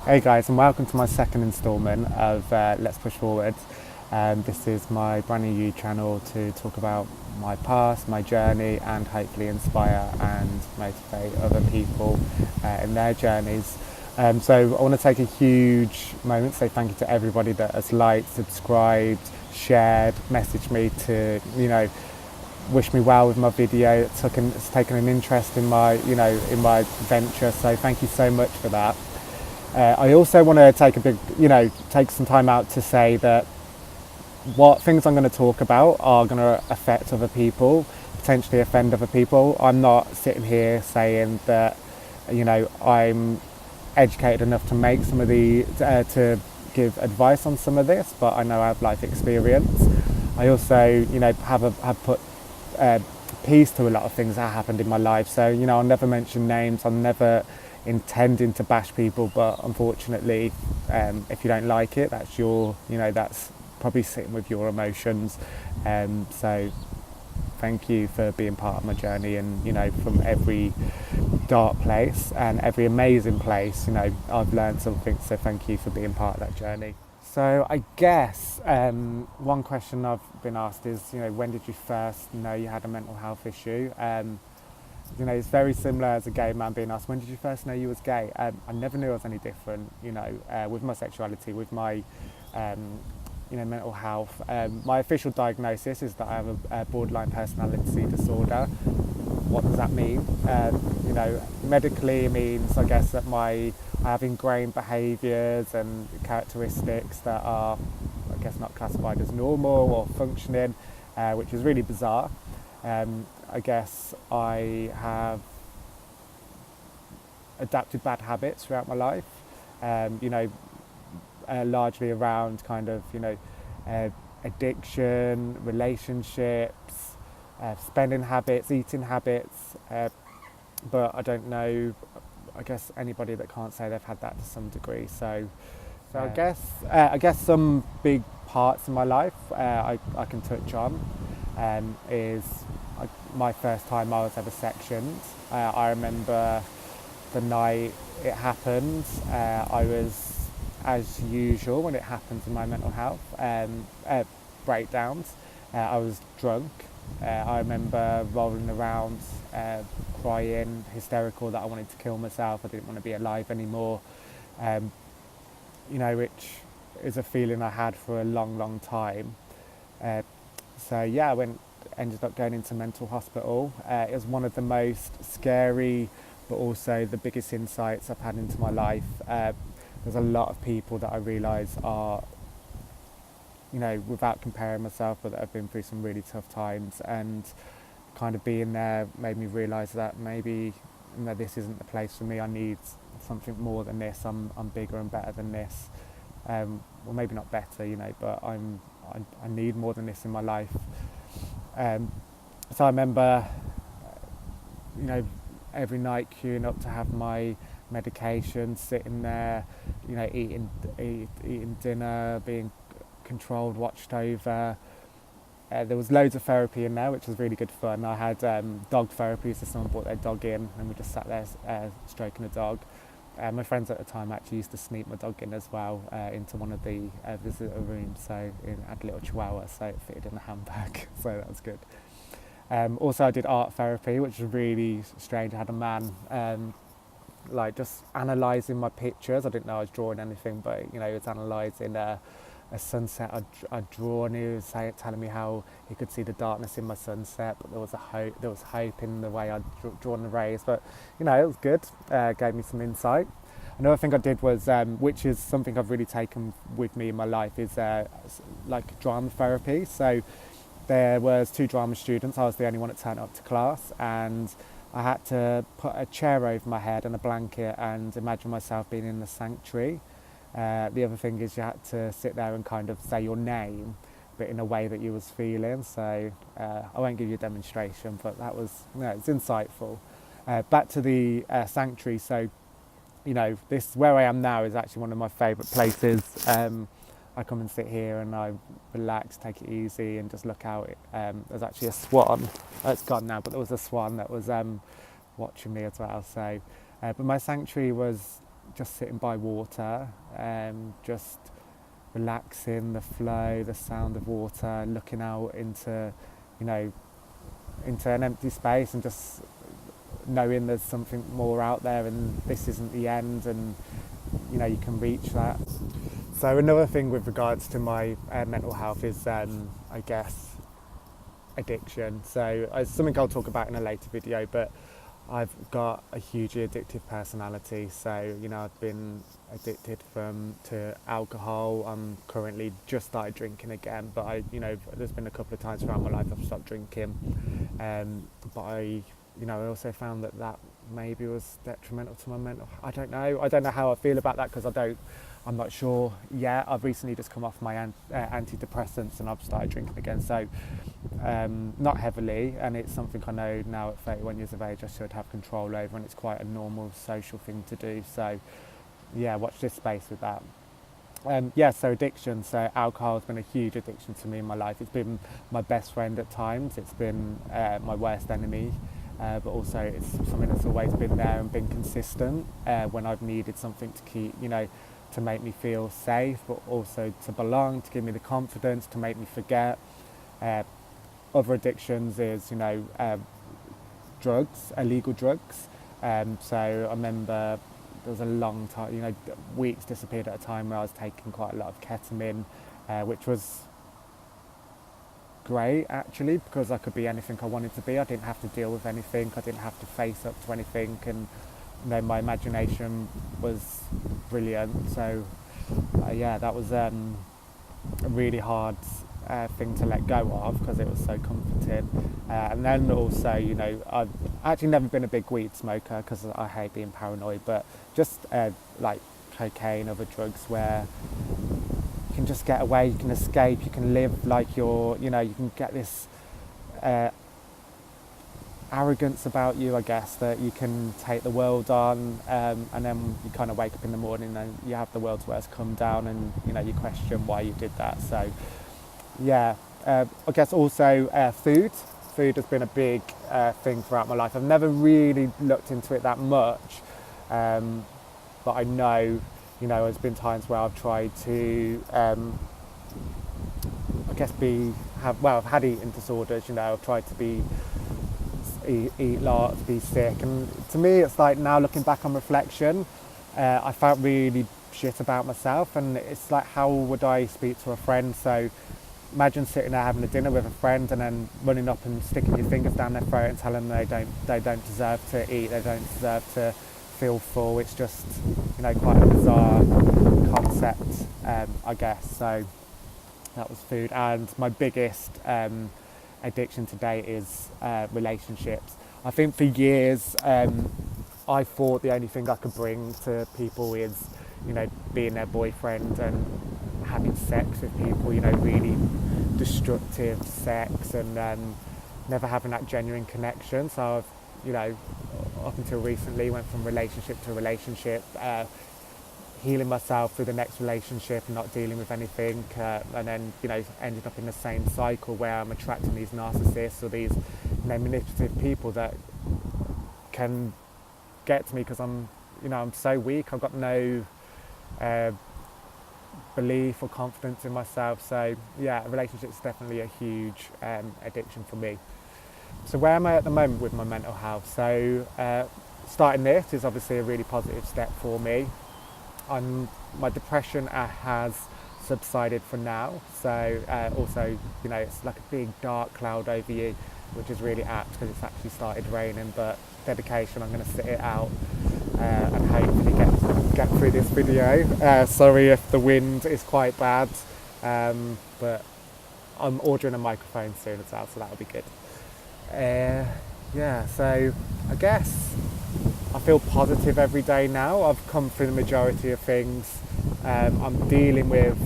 Hey guys, and welcome to my second instalment of Let's Push Forward. This is my brand new YouTube channel to talk about my past, my journey, and hopefully inspire and motivate other people in their journeys. So I want to take a huge moment to say thank you to everybody that has liked, subscribed, shared, messaged me to, wish me well with my video. It's taken an interest in my, in my venture. So thank you so much for that. I also want to take some time out to say that what things I'm going to talk about are going to affect other people, potentially offend other people. I'm not sitting here saying that, I'm educated enough to make some of to give advice on some of this, but I know I have life experience. I also, have put piece to a lot of things that happened in my life. So, I'll never mention names. I'm never intending to bash people, but unfortunately, if you don't like it, that's probably sitting with your emotions. So thank you for being part of my journey, and from every dark place and every amazing place, I've learned something, so thank you for being part of that journey. So I guess one question I've been asked is, when did you first know you had a mental health issue? It's very similar as a gay man being asked, when did you first know you was gay? I never knew I was any different, with my sexuality, with my, mental health. My official diagnosis is that I have a borderline personality disorder. What does that mean? Medically it means, I guess, that I have ingrained behaviours and characteristics that are, I guess, not classified as normal or functioning, which is really bizarre. I guess I have adapted bad habits throughout my life, largely around kind of, addiction, relationships, spending habits, eating habits, but I don't know, I guess anybody that can't say they've had that to some degree. So I guess some big parts in my life I can touch on is my first time I was ever sectioned. I remember the night it happened. I was, as usual when it happens in my mental health breakdowns, I was drunk. I remember rolling around, crying, hysterical that I wanted to kill myself. I didn't want to be alive anymore. Which is a feeling I had for a long, long time. I ended up going into mental hospital. It was one of the most scary, but also the biggest insights I've had into my life. There's a lot of people that I realise are, without comparing myself, but that have been through some really tough times, and kind of being there made me realise that maybe, this isn't the place for me. I need something more than this. I'm bigger and better than this. Well, maybe not better, but I need more than this in my life. So I remember, every night queuing up to have my medication, sitting there, eating dinner, being controlled, watched over. There was loads of therapy in there, which was really good fun. I had dog therapy, so someone brought their dog in and we just sat there stroking a dog. My friends at the time actually used to sneak my dog in as well into one of the visitor rooms, so it had a little chihuahua, so it fitted in the handbag, so that was good. Also I did art therapy, which was really strange. I had a man just analysing my pictures. I didn't know I was drawing anything, but he was analysing a sunset I'd drawn. He was telling me how he could see the darkness in my sunset, but there was hope in the way I'd drawn the rays. But it was good. Gave me some insight. Another thing I did was, which is something I've really taken with me in my life, is drama therapy. So there was 2 drama students. I was the only one that turned up to class, and I had to put a chair over my head and a blanket and imagine myself being in the sanctuary. The other thing is you had to sit there and kind of say your name, but in a way that you was feeling. So I won't give you a demonstration, but that was, it's insightful. Back to the sanctuary. So, this where I am now is actually one of my favourite places. I come and sit here and I relax, take it easy, and just look out. There's actually a swan. It's gone now, but there was a swan that was watching me as well. So, but my sanctuary was just sitting by water, just relaxing, the flow, the sound of water, looking out into, you know, into an empty space and just knowing there's something more out there and this isn't the end, and you know, you can reach that. So another thing with regards to my mental health is I guess addiction. So it's something I'll talk about in a later video, but I've got a hugely addictive personality. So, you know, I've been addicted to alcohol. I'm currently just started drinking again, but there's been a couple of times throughout my life I've stopped drinking. But I also found that maybe was detrimental to my mental. I don't know how I feel about that, because I'm not sure yet. I've recently just come off my antidepressants and I've started drinking again. So not heavily, and it's something I know now at 31 years of age I should have control over, and it's quite a normal social thing to do. So yeah, watch this space with that. So addiction. So alcohol has been a huge addiction to me in my life. It's been my best friend at times. It's been my worst enemy. But also it's something that's always been there and been consistent when I've needed something to keep, to make me feel safe, but also to belong, to give me the confidence, to make me forget. Other addictions is, drugs, illegal drugs. So I remember there was a long time, weeks disappeared at a time where I was taking quite a lot of ketamine, which was great actually, because I could be anything I wanted to be. I didn't have to deal with anything. I didn't have to face up to anything, and my imagination was brilliant. So that was a really hard thing to let go of, because it was so comforting. And then also, I've actually never been a big weed smoker because I hate being paranoid, but just like cocaine, other drugs where you can just get away, you can escape, you can live like you can get this arrogance about you, I guess, that you can take the world on, and then you kind of wake up in the morning and you have the world's worst come down, and you question why you did that. So I guess also food has been a big thing throughout my life. I've never really looked into it that much, but I know there's been times where I've tried to I've had eating disorders. I've tried to eat lots, be sick, and to me it's like, now looking back on reflection, I felt really shit about myself, and it's like, how would I speak to a friend? So imagine sitting there having a dinner with a friend and then running up and sticking your fingers down their throat and telling them they don't deserve to eat, they don't deserve to feel full. It's just quite a bizarre concept, I guess. So that was food. And my biggest addiction today is relationships. I think for years I thought the only thing I could bring to people is being their boyfriend and having sex with people, really destructive sex, and never having that genuine connection. So I've up until recently went from relationship to relationship, healing myself through the next relationship and not dealing with anything, and then ended up in the same cycle where I'm attracting these narcissists or these manipulative people that can get to me because I'm so weak. I've got no belief or confidence in myself. So a relationship is definitely a huge addiction for me. So where am I at the moment with my mental health? So starting this is obviously a really positive step for me. My depression has subsided for now. So also, it's like a big dark cloud over you, which is really apt because it's actually started raining, but dedication, I'm going to sit it out and hopefully get through this video. Sorry if the wind is quite bad, but I'm ordering a microphone soon as well, so that'll be good. So I guess I feel positive every day now. I've come through the majority of things. I'm dealing with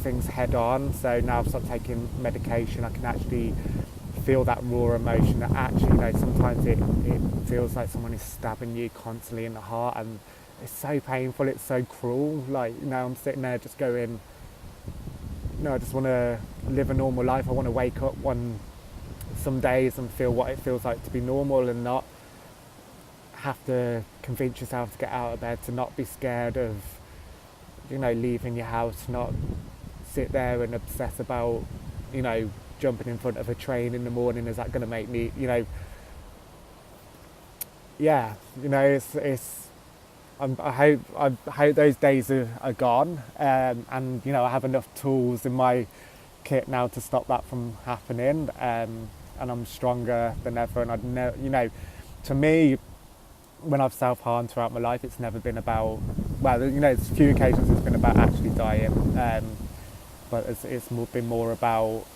things head on, so now I've stopped taking medication. I can actually feel that raw emotion that actually, sometimes it feels like someone is stabbing you constantly in the heart, and it's so painful, it's so cruel. Like, I'm sitting there just going, I just want to live a normal life. I want to wake up some days and feel what it feels like to be normal and not have to convince yourself to get out of bed, to not be scared of, leaving your house, not sit there and obsess about, jumping in front of a train in the morning. Is that going to make me, yeah, it's I hope those days are gone, and I have enough tools in my kit now to stop that from happening, and I'm stronger than ever. And to me, when I've self-harmed throughout my life, it's never been about, well, there's a few occasions it's been about actually dying, but it's been more about,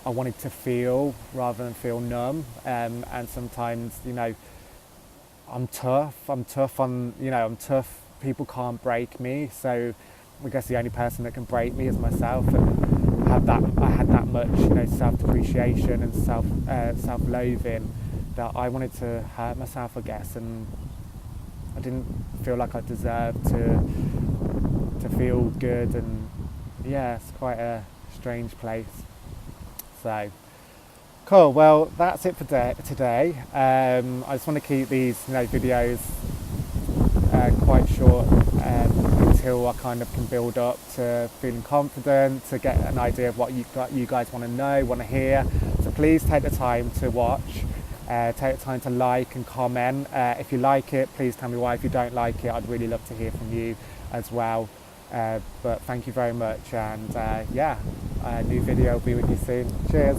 I wanted to feel rather than feel numb, and sometimes, I'm tough on, I'm tough, people can't break me, so I guess the only person that can break me is myself. And I had that much, self-depreciation and self-loathing that I wanted to hurt myself, I guess, and I didn't feel like I deserved to feel good. And yeah, it's quite a strange place. So cool, well, that's it for today. I just want to keep these videos quite short, until I kind of can build up to feeling confident, to get an idea of what you guys want to know, want to hear. So please take the time to watch, take the time to like and comment. If you like it, please tell me why. If you don't like it, I'd really love to hear from you as well. But thank you very much, and a new video will be with you soon. Cheers.